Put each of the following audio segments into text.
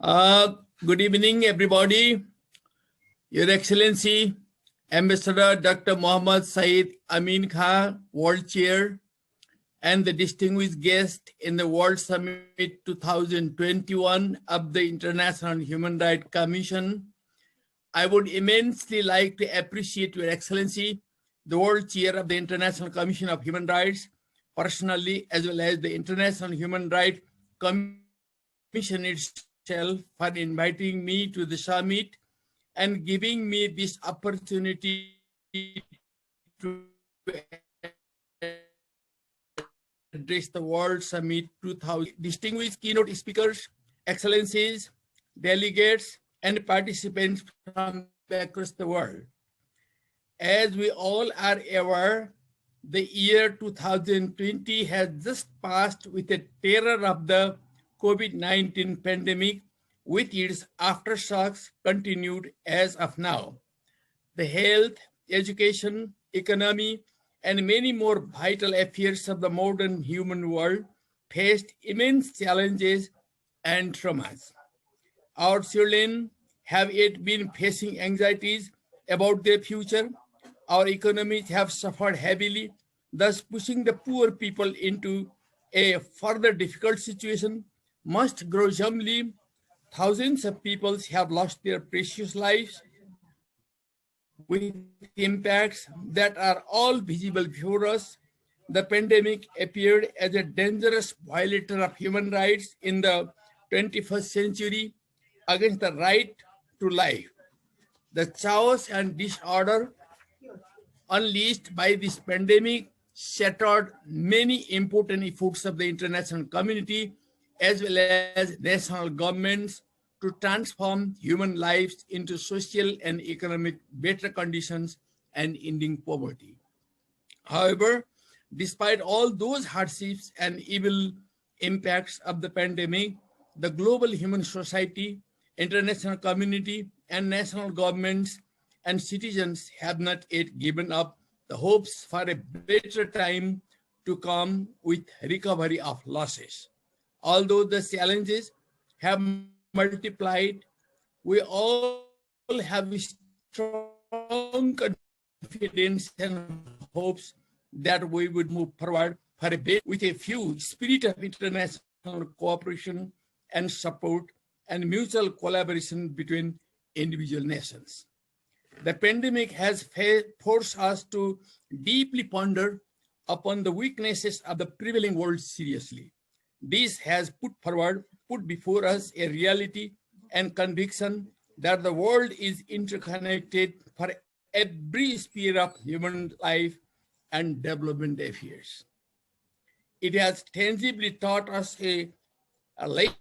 Good evening, everybody. Your Excellency, Ambassador Dr. Mohammad Saeed Amin Khan, World Chair, and the distinguished guest in the World Summit 2021 of the International Human Rights Commission. I would immensely like to appreciate Your Excellency, the World Chair of the International Commission of Human Rights, personally, as well as the International Human Rights Commission itself for inviting me to the summit and giving me this opportunity to address the World Summit 2000. Distinguished keynote speakers, excellencies, delegates, and participants from across the world. As we all are aware, the year 2020 has just passed with the terror of the COVID-19 pandemic, with its aftershocks continued as of now. The health, education, economy, and many more vital affairs of the modern human world faced immense challenges and traumas. Our children have yet been facing anxieties about their future. Our economies have suffered heavily, thus pushing the poor people into a further difficult situation. Must gruesomely, thousands of people have lost their precious lives with impacts that are all visible before us. The pandemic appeared as a dangerous violator of human rights in the 21st century against the right to life. The chaos and disorder unleashed by this pandemic shattered many important efforts of the international community as well as national governments to transform human lives into social and economic better conditions and ending poverty. However, despite all those hardships and evil impacts of the pandemic, the global human society, international community, and national governments and citizens have not yet given up the hopes for a better time to come with recovery of losses. Although the challenges have multiplied, we all have strong confidence and hopes that we would move forward for a bit with a few spirit of international cooperation and support and mutual collaboration between individual nations. The pandemic has forced us to deeply ponder upon the weaknesses of the prevailing world seriously. This has put before us a reality and conviction that the world is interconnected for every sphere of human life and development affairs. It has tangibly taught us a lesson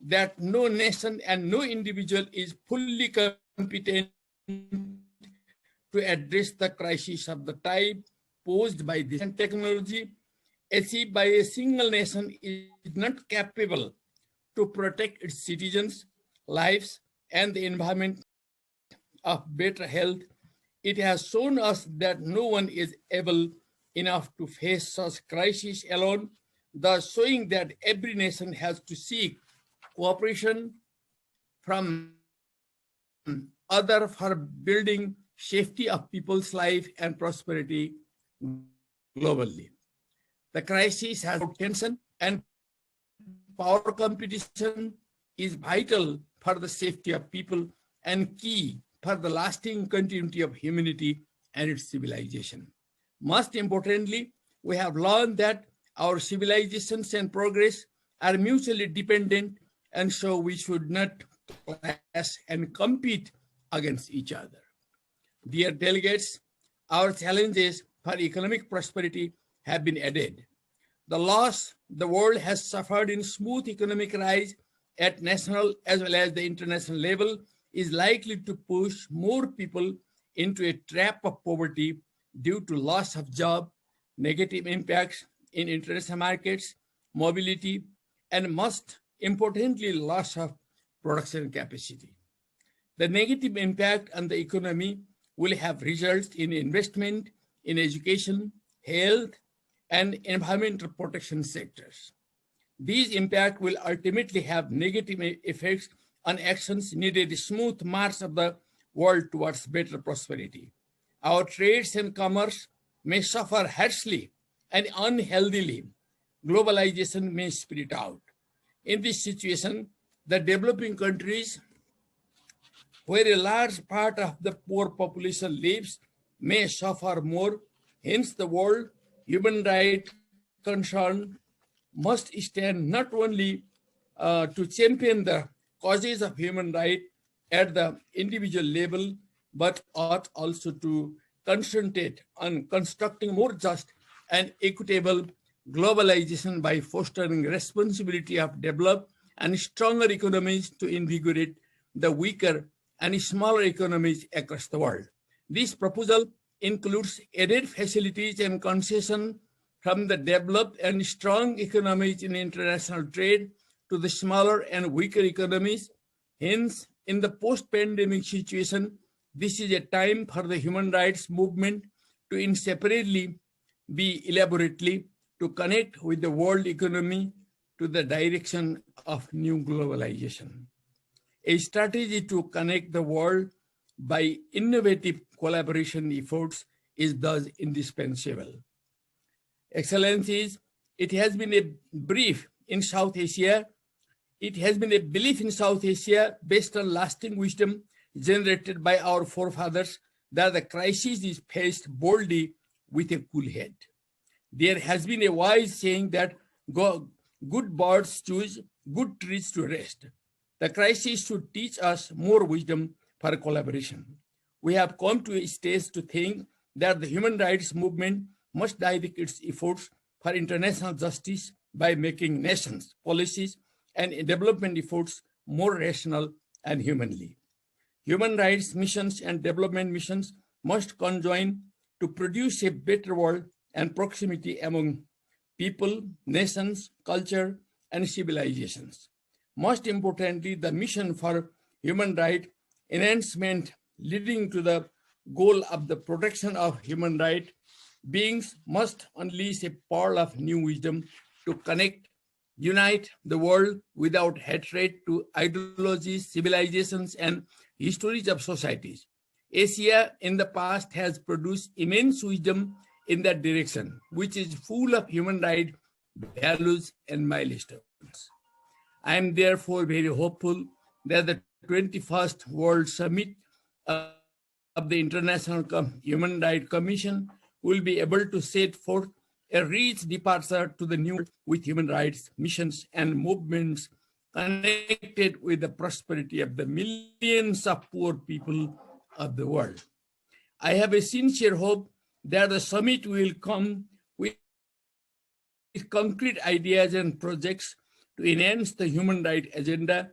that no nation and no individual is fully competent to address the crisis of the type posed by this technology achieved by a single nation is not capable to protect its citizens' lives and the environment of better health. It has shown us that no one is able enough to face such crises alone, thus showing that every nation has to seek cooperation from others for building safety of people's life and prosperity globally. The crisis has tension and power competition is vital for the safety of people and key for the lasting continuity of humanity and its civilization. Most importantly, we have learned that our civilizations and progress are mutually dependent, and so we should not clash and compete against each other. Dear delegates, our challenges for economic prosperity have been added. The loss the world has suffered in smooth economic rise at national as well as the international level is likely to push more people into a trap of poverty due to loss of job, negative impacts in international markets, mobility, and most importantly, loss of production capacity. The negative impact on the economy will have results in investment in education, health, and environmental protection sectors. These impacts will ultimately have negative effects on actions needed a smooth march of the world towards better prosperity. Our trades and commerce may suffer harshly and unhealthily. Globalization may spread out. In this situation, the developing countries, where a large part of the poor population lives, may suffer more. Hence, the world human rights concern must stand not only to champion the causes of human rights at the individual level, but ought also to concentrate on constructing more just and equitable globalization by fostering responsibility of developed and stronger economies to invigorate the weaker and smaller economies across the world. This proposal includes added facilities and concessions from the developed and strong economies in international trade to the smaller and weaker economies. Hence, in the post-pandemic situation, this is a time for the human rights movement to inseparably be elaborately to connect with the world economy to the direction of new globalization. A strategy to connect the world by innovative collaboration efforts is thus indispensable. Excellencies, it has been a belief in South Asia based on lasting wisdom generated by our forefathers that the crisis is faced boldly with a cool head. There has been a wise saying that good birds choose good trees to rest. The crisis should teach us more wisdom for collaboration. We have come to a stage to think that the human rights movement must direct its efforts for international justice by making nations, policies, and development efforts more rational and humanly. Human rights missions and development missions must conjoin to produce a better world and proximity among people, nations, culture, and civilizations. Most importantly, the mission for human rights enhancement leading to the goal of the protection of human rights beings must unleash a pearl of new wisdom to connect, unite the world without hatred to ideologies, civilizations, and histories of societies. Asia in the past has produced immense wisdom in that direction, which is full of human rights, values, and milestones. I am therefore very hopeful that the 21st World Summit of the International Human Rights Commission will be able to set forth a rich departure to the new with human rights missions and movements connected with the prosperity of the millions of poor people of the world. I have a sincere hope that the summit will come with concrete ideas and projects to enhance the human rights agenda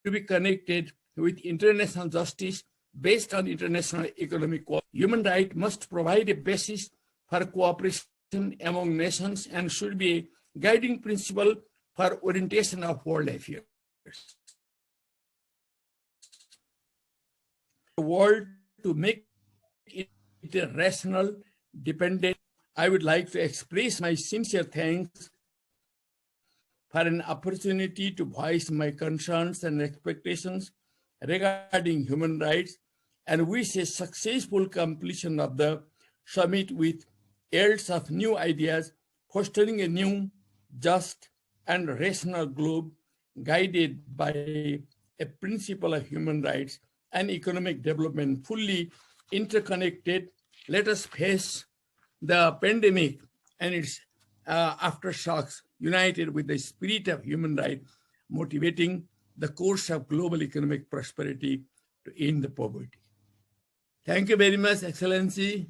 to be connected with international justice based on international economic cooperation. Human rights must provide a basis for cooperation among nations and should be a guiding principle for orientation of world affairs. The world to make it a rational, dependent. I would like to express my sincere thanks for an opportunity to voice my concerns and expectations regarding human rights and wish a successful completion of the summit with yields of new ideas, fostering a new, just, and rational globe guided by a principle of human rights and economic development fully interconnected. Let us face the pandemic and its aftershocks united with the spirit of human rights, motivating the course of global economic prosperity to end the poverty. Thank you very much, Excellency.